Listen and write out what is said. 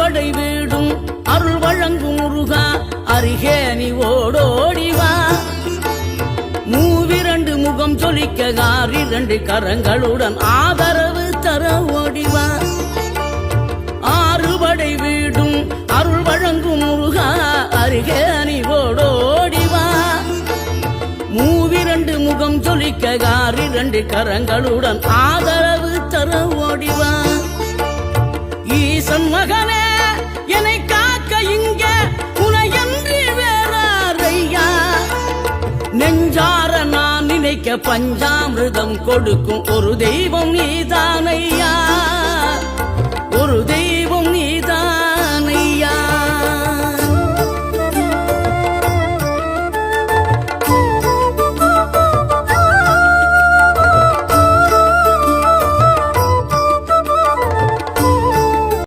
அறுபடை வீடும் அருள் வழங்கும் முருகா அருகே நீ ஓடோடிவா மூவிரண்டு முகம் சொலிக்க ஆறிரண்டு கரங்களுடன் ஆதரவு தர ஓடிவா ஆறுபடை வீடும் அருள் வழங்கும் முருகா அருகே நீ ஓடோடிவா மூவிரண்டு முகம் சொலிக்க ஆறிரண்டு கரங்களுடன் ஆதரவு தர ஓடிவா ஈசன் மகனே என்னை காக்க இங்க உனையன்றி வேறாரையா நெஞ்சார நான் நினைக்க பஞ்சாமிர்தம் கொடுக்கும் ஒரு தெய்வம் நீதானையா ஒரு தெய்வம்